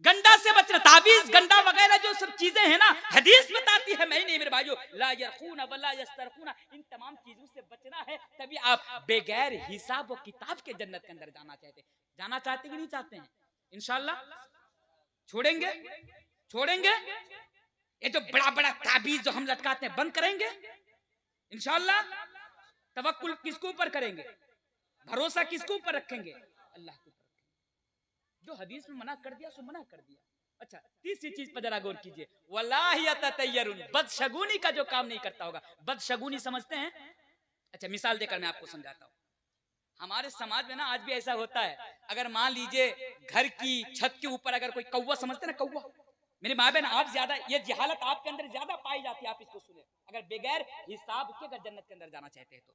गंडा से बचना, ताबीज गंडा वगैरह जो सब चीजें हैं ना, हदीस बताती है, मैं नहीं मेरे भाइयों, ला यरखूना वला यस्तरखूना, इन तमाम चीजों से बचना है। तभी आप बेगैर हिसाब व किताब के जन्नत के अंदर जाना चाहते कि नहीं चाहते हैं? इंशाल्लाह छोड़ेंगे, छोड़ेंगे ये जो बड़ा बड़ा ताबीज जो हम लटकाते हैं बंद करेंगे इंशाल्लाह। तवक्कुल किसके ऊपर करेंगे? भरोसा किसके ऊपर रखेंगे? अल्लाह के ऊपर। जो हदीस में मना कर दिया सो मना कर दिया। अच्छा, तीसरी चीज पर जरा गौर कीजिए, वल्लाहि यततय्यरुन, बदशगुनी का जो काम नहीं करता होगा। बदशगुनी समझते हैं? अच्छा, मिसाल देकर मैं आपको समझाता हूँ। हमारे समाज में ना आज भी ऐसा होता है, अगर मान लीजिए घर की छत के ऊपर अगर कोई कौवा, समझते ना कौवा, मेरे माँ बहन आप ज्यादा ये जहालत आपके अंदर ज्यादा पाई जाती है, आप इसको सुने। अगर बगैर हिसाब के अगर जन्नत के अंदर जाना चाहते हैं तो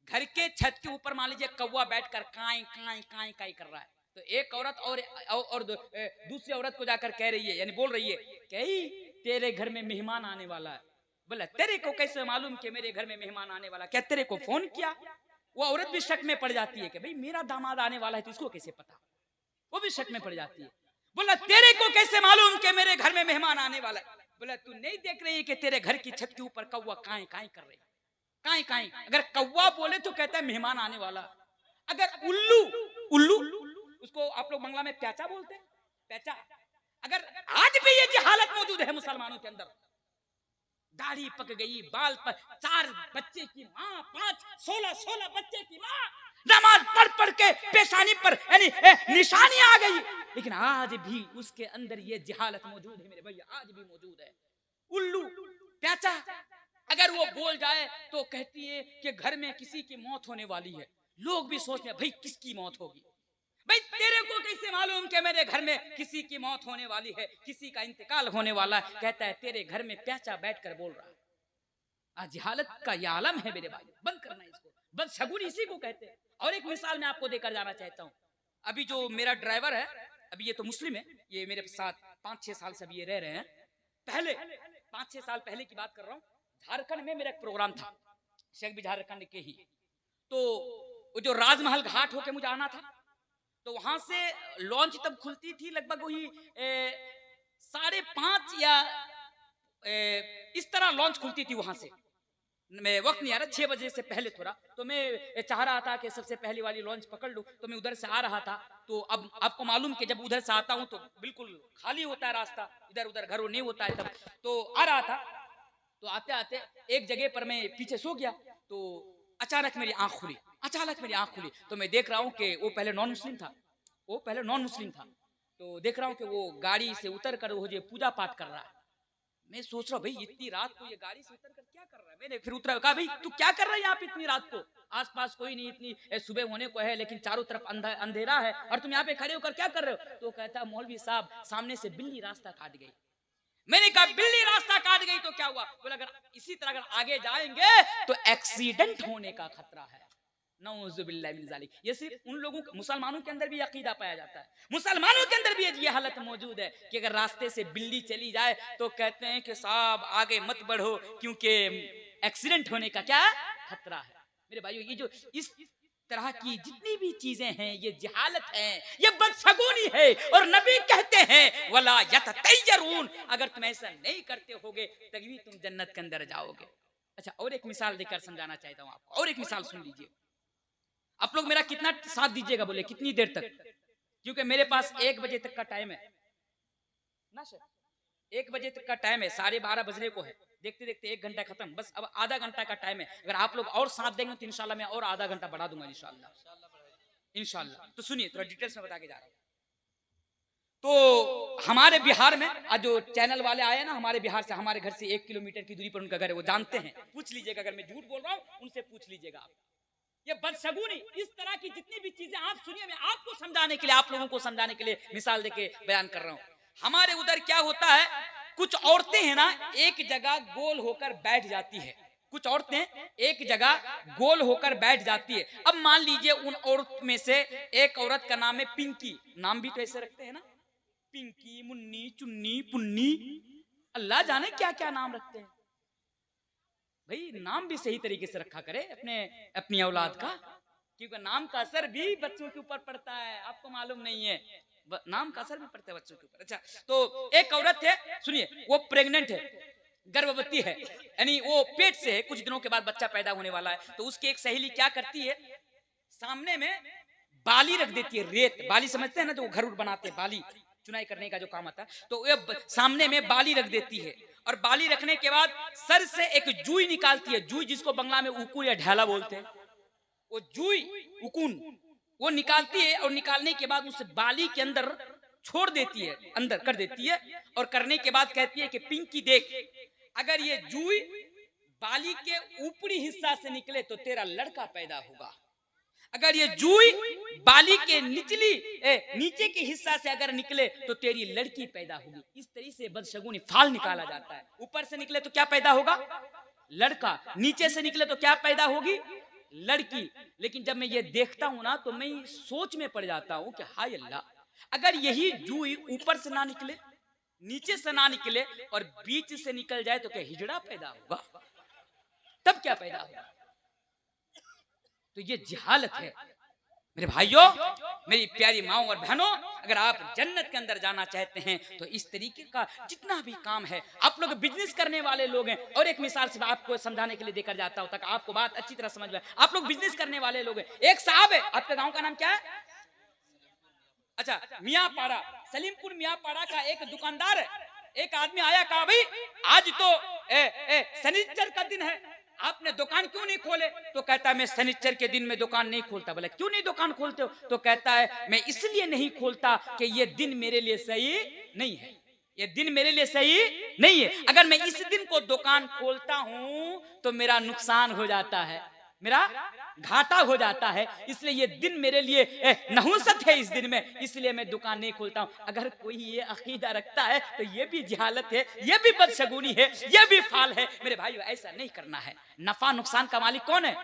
घर के छत के ऊपर मान लीजिए कौवा बैठकर काई काई काई काई कर रहा है, तो एक औरत और दूसरी औरत को जाकर कह रही है, यानी बोल रही है कि तेरे घर में मेहमान आने वाला है। बोला तेरे को कैसे मालूम कि मेरे घर में मेहमान आने वाला? क्या तेरे को फोन किया? वो औरत भी शक में पड़ जाती है कि भाई मेरा दामाद आने वाला है तो इसको कैसे पता? वो भी शक में पड़ जाती है। बोला तेरे को कैसे मालूम कि मेरे घर में मेहमान आने वाला है? बोला तू नहीं देख रही है कि तेरे घर की छत के ऊपर कौवा काई काई कर रही? काई काई, अगर कौवा बोले तो कहता है मेहमान आने वाला। अगर उल्लू, उल्लू उसको आप लोग बंगला में प्याचा बोलते हैं, प्याचा। अगर आज भी ये जहालत मौजूद है मुसलमानों के अंदर, दाढ़ी पक गई, बाल पर, 4 बच्चे की माँ, 5-16 बच्चे की माँ, नमाज पढ़ पढ़ के पेशानी पर यानी निशानी आ गई, लेकिन आज भी उसके अंदर ये जहालत मौजूद है मेरे भैया, आज भी मौजूद है। उल्लू प्याचा अगर वो बोल जाए तो कहती है कि घर में किसी की मौत होने वाली है। लोग भी सोचते हैं भाई किसकी मौत होगी? भाई तेरे को कैसे मालूम कि मेरे घर में किसी की मौत होने वाली है, किसी का इंतकाल होने वाला है? कहता है तेरे घर में प्याचा बैठकर बोल रहा है। आज जहालत का यह आलम है मेरे भाई, बंद करना इसको, बदशगुनी इसी को कहते हैं। और एक मिसाल मैं आपको देकर जाना चाहता हूँ। अभी जो मेरा ड्राइवर है, अभी ये तो मुस्लिम है, ये मेरे साथ 5-6 साल से अभी ये रह रहे हैं। पहले 5-6 साल पहले की बात कर रहा हूँ, झारखंड में मेरा एक प्रोग्राम था, शेख भी झारखंड के ही। तो वो जो राजमहल घाट होके मुझे आना था, तो वहां से लॉन्च तब खुलती थी लगभग वही 5:30 या इस तरह लॉन्च खुलती थी वहां से। मैं वक्त नहीं आ रहा, 6 बजे से पहले थोड़ा, तो मैं चाह रहा था कि सबसे पहली वाली लॉन्च पकड़ लूं। तो मैं उधर से आ रहा था, तो अब आपको मालूम कि जब उधर से आता हूं तो बिल्कुल खाली होता है रास्ता, इधर उधर घर नहीं होता है तब। तो आ रहा था, तो आते आते एक जगह पर मैं पीछे सो गया, तो अचानक मेरी आंख खुली, अचानक मेरी आंख खुली। तो मैं देख रहा हूँ कि वो पहले नॉन मुस्लिम था, वो पहले नॉन मुस्लिम था। तो देख रहा हूँ कि वो गाड़ी से उतर कर वो जो पूजा पाठ कर रहा है। मैं सोच रहा हूँ भाई इतनी रात को ये गाड़ी से उतर कर क्या कर रहा है? मैंने फिर उतरा, कहा भाई तू क्या कर रहा है यहाँ पे इतनी रात को? आसपास कोई नहीं, इतनी सुबह होने को है, लेकिन चारों तरफ अंधेरा है और तुम यहाँ पे खड़े होकर क्या कर रहे हो? तो कहता मौलवी साहब सामने से बिल्ली रास्ता काट गई। मैंने कहा बिल्ली रास्ता काट गई तो क्या हुआ? बोला अगर इसी तरह अगर आगे जाएंगे तो एक्सीडेंट होने का खतरा है। नऊजुबिल्लाहि मिन ज़ालिक। ये सिर्फ उन लोगों, मुसलमानों के अंदर भी अकीदा पाया जाता है, मुसलमानों के अंदर भी ये हालत मौजूद है कि अगर रास्ते से बिल्ली चली जाए तो कहते हैं कि साहब आगे मत बढ़ो क्योंकि एक्सीडेंट होने का क्या खतरा है। मेरे भाइयों, ये जो इस तरह की जितनी भी चीजें हैं ये जहालत है, ये बदशगुनी है। और नबी कहते हैं वला यततय्यरून, अगर तुम ऐसा नहीं करते होगे तभी तुम जन्नत के अंदर जाओगे। अच्छा, और एक मिसाल देकर समझाना चाहता हूँ आपको, और एक मिसाल सुन लीजिए। आप लोग मेरा कितना साथ दीजिएगा, बोले कितनी देर तक? क्योंकि मेरे पास 1 बजे तक का टाइम है ना सर, 1 बजे तक का टाइम है, 12:30 बजने को है। देखते देखते 1 घंटा खत्म, बस अब आधा घंटा का टाइम है। अगर आप लोग और साथ देंगे तो इंशाल्लाह मैं और आधा घंटा बढ़ा दूंगा इंशाल्लाह। इंशाल्लाह तो सुनिए, थोड़ा डिटेल्स में बता के जा रहा हूँ। तो हमारे बिहार में आज जो चैनल वाले आए ना, हमारे बिहार से, हमारे घर से 1 किलोमीटर की दूरी पर उनका घर है, वो जानते हैं, पूछ लीजिएगा, अगर मैं झूठ बोल रहा हूँ उनसे पूछ लीजिएगा आप। ये बदशगुनी, इस तरह की जितनी भी चीजें आप सुनिए, मैं आपको समझाने के लिए, आप लोगों को समझाने के लिए मिसाल देके बयान कर रहा हूँ। हमारे उधर क्या होता है, कुछ औरतें हैं ना एक जगह गोल होकर बैठ जाती है, कुछ औरतें एक जगह गोल होकर बैठ जाती है। अब मान लीजिए उन औरत में से एक औरत का नाम है पिंकी, नाम भी तो ऐसे रखते हैं ना, पिंकी, मुन्नी, चुन्नी, पुन्नी, अल्लाह जाने क्या क्या नाम रखते हैं। भाई नाम भी सही तरीके से रखा करे अपनी औलाद का, क्योंकि नाम का असर भी बच्चों के ऊपर पड़ता है, आपको मालूम नहीं है। नाम का असर भी पड़ता है बच्चों के ऊपर। अच्छा, तो एक औरत है, सुनिए, वो प्रेग्नेंट है, गर्भवती है, यानी वो पेट से है, कुछ दिनों के बाद बच्चा पैदा होने वाला है। तो उसकी एक सहेली क्या करती है, सामने में बाली रख देती है, रेत बाली समझते हैं ना, जो घर बनाते हैं, बाली चुनाई करने का जो काम आता है, तो ये सामने में बाली रख देती है। और बाली रखने के बाद सर से एक जूई निकालती है, जूई जिसको बंगला में उकुन या ढाला बोलते हैं, वो जूई उकुन वो निकालती है। और निकालने के बाद उस बाली के अंदर छोड़ देती है, अंदर कर देती है। और करने के बाद कहती है कि पिंकी देख, अगर ये जूई बाली के ऊपरी हिस्सा से निकले तो तेरा लड़का पैदा होगा, अगर ये जूई बाली के नीचे के हिस्सा से अगर निकले तो तेरी लड़की पैदा होगी। इस तरीके से बदशगुनी फाल निकाला जाता है। ऊपर से निकले तो क्या पैदा होगा, लड़का, नीचे से निकले तो क्या पैदा होगी, लड़की। लेकिन जब मैं ये देखता हूं ना तो मैं सोच में पड़ जाता हूं कि हाय अल्लाह, अगर यही जूई ऊपर से ना निकले, नीचे से ना निकले और बीच से निकल जाए तो क्या हिजड़ा पैदा होगा, तब क्या पैदा होगा। तो ये जहालत है मेरे भाइयों, मेरी प्यारी माओ और बहनों। अगर आप जन्नत के अंदर जाना चाहते हैं तो इस तरीके का जितना भी काम है, आप लोग बिजनेस करने वाले लोग हैं, और एक मिसाल से आपको समझाने के लिए देकर जाता हूं ताकि आपको बात अच्छी तरह समझ में। आप लोग बिजनेस करने वाले लोग हैं, एक साहब है, आपके गांव का नाम क्या है, अच्छा मियाँपाड़ा, सलीमपुर मियाँपाड़ा का एक दुकानदार है। एक आदमी आया, कहा भाई आज तो शनिचर का दिन है, आपने दुकान क्यों नहीं खोले। तो कहता है मैं शनिचर के दिन में दुकान नहीं खोलता। बोले क्यों नहीं दुकान खोलते हो। तो कहता है मैं इसलिए नहीं खोलता कि ये दिन मेरे लिए सही नहीं है, ये दिन मेरे लिए सही नहीं है। अगर मैं इस दिन को दुकान खोलता हूं तो मेरा नुकसान हो जाता है, मेरा घाटा हो जाता है, इसलिए ये दिन मेरे लिए नहुसत है इस दिन में, इसलिए मैं दुकान नहीं खोलता हूं। अगर कोई ये अकीदा रखता है तो ये भी जहालत है, ये भी बदशगुनी है, ये भी फाल है। मेरे भाइयों ऐसा नहीं करना है। नफा नुकसान का मालिक कौन है,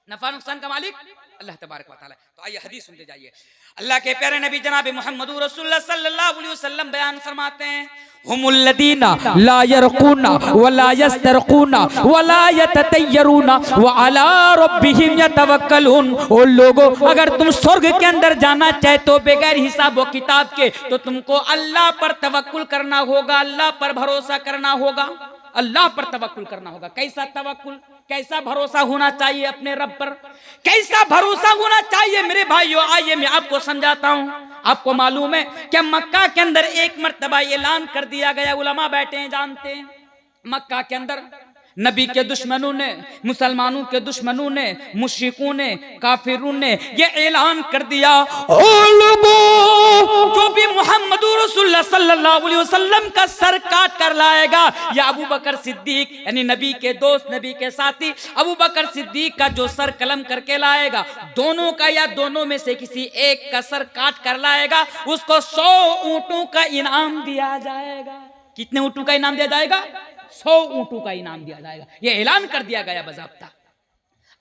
नफा नुकसान का मालिक अल्लाह तबारक व तआला। तो आइए हदीस सुनते जाइए। अल्लाह के प्यारे नबी जनाब मोहम्मद रसूलुल्लाह सल्लल्लाहु अलैहि वसल्लम बयान फरमाते हैं, हुमुल्लदीना ला यरकूना वला यस्तरकूना वला यततयरूना व अला रब्बिहिम यतवक्कलून। ओ लोगों, अगर तुम स्वर्ग के अंदर जाना चाहे तो बगैर हिसाब व किताब के तो तुमको अल्लाह पर तवक्कुल करना होगा, अल्लाह पर भरोसा करना होगा, अल्लाह पर तवक्कुल करना होगा। कैसा तवक्कुल, कैसा भरोसा होना चाहिए अपने रब पर, कैसा भरोसा होना चाहिए मेरे भाइयों। आइए मैं आपको समझाता हूँ। आपको मालूम है कि मक्का के अंदर एक मर्तबा ऐलान कर दिया गया, उलमा बैठे हैं जानते हैं, मक्का के अंदर नबी के दुश्मनों ने, मुसलमानों के दुश्मनों ने, मुश्रिकों ने, काफिरों ने ये ऐलान कर दिया, ओ लोगों जो भी मोहम्मद रसूलुल्लाह सल्लल्लाहु अलैहि वसल्लम का सर काट कर लाएगा, या अबू बकर सिद्दीक यानी नबी के दोस्त, नबी के साथी अबू बकर सिद्दीक का जो सर कलम करके लाएगा, दोनों का या दोनों में से किसी एक का सर काट कर लाएगा, उसको 100 ऊंटों का इनाम दिया जाएगा। कितने ऊंटों का इनाम दिया जाएगा, 100 ऊंटों का इनाम दिया जाएगा। ये ऐलान कर दिया गया बज़ाब्ता।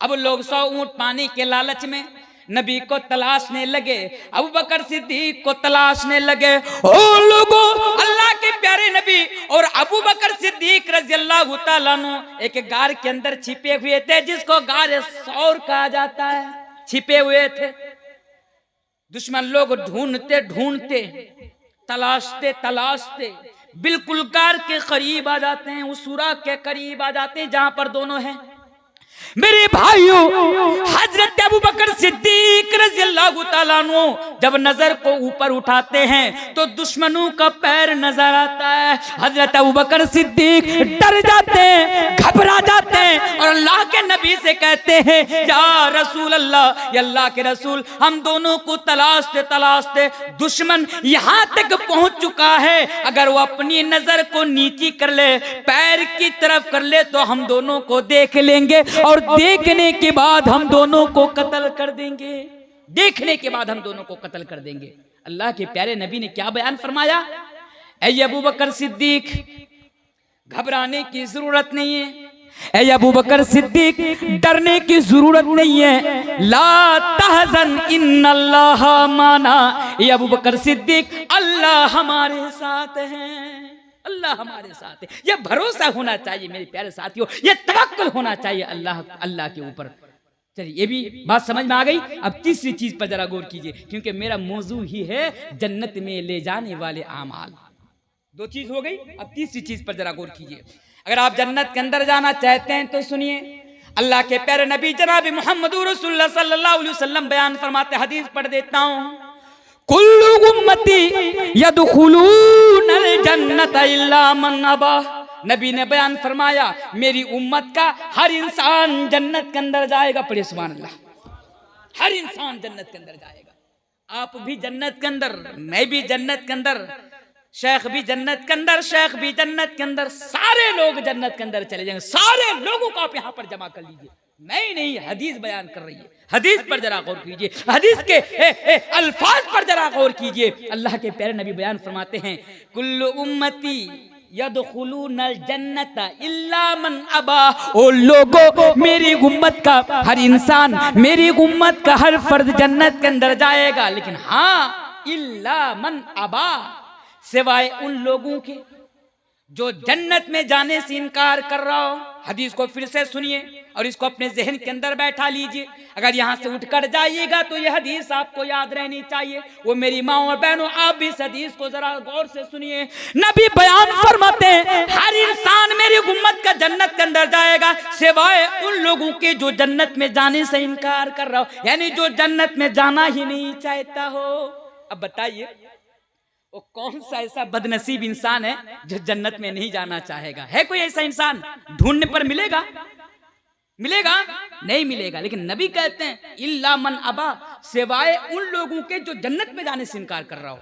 अब लोग 100 ऊंट पाने के लालच में नबी को तलाशने लगे, अबू बकर सिद्दीक को तलाशने लगे। ओ लोगों, अल्लाह के प्यारे नबी और अबू बकर सिद्दीक रज़ी अल्लाह तआला अन्हु एक गार के अंदर छिपे हुए थे, जिसको गार सौर कहा जाता है, छिपे हुए थे। दुश्मन लोग ढूंढते ढूंढते, तलाशते तलाशते बिल्कुल गार के करीब आ जाते हैं, उस सुराख के करीब आ जाते हैं जहां पर दोनों हैं। मेरे भाइयों, हजरत अबू बकर सिद्दीक रज़ी अल्लाह तआला अन्हु जब नजर को ऊपर उठाते हैं तो दुश्मनों का पैर नजर आता है। हजरत अबू बकर सिद्दीक डर जाते हैं, घबरा जाते हैं और अल्लाह के नबी से कहते हैं, या रसूल अल्लाह, या अल्लाह के रसूल, हम दोनों को तलाशते तलाशते दुश्मन यहाँ तक पहुंच चुका है, अगर वो अपनी नजर को नीची कर ले, पैर की तरफ कर ले तो हम दोनों को देख लेंगे और देखने के बाद हम दोनों को कत्ल कर देंगे, देखने के बाद हम दोनों को कत्ल कर देंगे। अल्लाह के प्यारे नबी ने क्या बयान फरमाया, ऐ अबू बकर सिद्दीक घबराने की जरूरत नहीं है, ऐ अबू बकर सिद्दीक डरने की जरूरत नहीं है, ला तहज़न इन्नल्लाह माना, ऐ अबू बकर सिद्दीक अल्लाह हमारे साथ है, अल्लाह हमारे साथ है। यह भरोसा होना चाहिए मेरे प्यारे साथियों, यह तवक्कुल होना चाहिए अल्लाह के ऊपर। चलिए ये भी बात समझ में आ गई। अब तीसरी चीज पर जरा गौर कीजिए, क्योंकि मेरा मौजू ही है जन्नत में ले जाने वाले आमाल। दो चीज हो गई, अब तीसरी चीज पर जरा गौर कीजिए। अगर आप जन्नत के अंदर जाना चाहते हैं तो सुनिए, अल्लाह के प्यारे नबी जनाब मोहम्मद रसूलुल्लाह सल्लल्लाहु अलैहि वसल्लम बयान फरमाते, हदीस पढ़ देता हूं, कुल्लु उम्मती यदखुलूनल जन्नत इल्ला मन अबा। नबी ने बयान फरमाया, मेरी उम्मत का हर इंसान जन्नत के अंदर जाएगा। पढ़िए सुभान अल्लाह। हर इंसान जन्नत के अंदर जाएगा। आप भी जन्नत के अंदर, मैं भी जन्नत के अंदर, शेख भी जन्नत के अंदर, शेख भी जन्नत के अंदर, सारे लोग जन्नत के अंदर चले जाएंगे। सारे लोगों को आप यहाँ पर जमा कर लीजिए। मैं नहीं, हदीस बयान कर रही है। हदीस पर जरा गौर कीजिए, हदीस के अल्फाज पर जरा गौर कीजिए। अल्लाह के प्यारे नबी बयान फरमाते हैं, कुल्लु उम्मती यदखुलूनल जन्नत इल्ला मन अबा। ओ लोगों, मेरी उम्मत का हर इंसान, मेरी उम्मत का हर फर्द जन्नत के अंदर जाएगा, लेकिन हाँ इल्ला मन अबा, सिवाय उन लोगों के जो जन्नत में जाने से इनकार कर रहा हो। हदीस को फिर से सुनिए और इसको अपने जहन के अंदर बैठा लीजिए। अगर यहाँ से उठकर जाइएगा तो यह हदीस आपको याद रहनी चाहिए। वो मेरी माँ और बहनों, आप भी इस हदीस को जरा गौर से सुनिए। नबी बयान फरमाते हैं, हर इंसान मेरी उम्मत का जन्नत के अंदर जाएगा, सिवाय उन लोगों के जो जन्नत में जाने से इनकार कर रहा हो, यानी जो जन्नत में जाना ही नहीं चाहता हो। अब बताइए वो कौन सा ऐसा बदनसीब इंसान है जो जन्नत में नहीं जाना चाहेगा? है कोई ऐसा इंसान? ढूंढने पर मिलेगा? मिलेगा? नहीं मिलेगा। लेकिन नबी कहते हैं इल्ला मन अबा, सिवाय उन लोगों के जो जन्नत में जाने से इनकार कर रहा हो।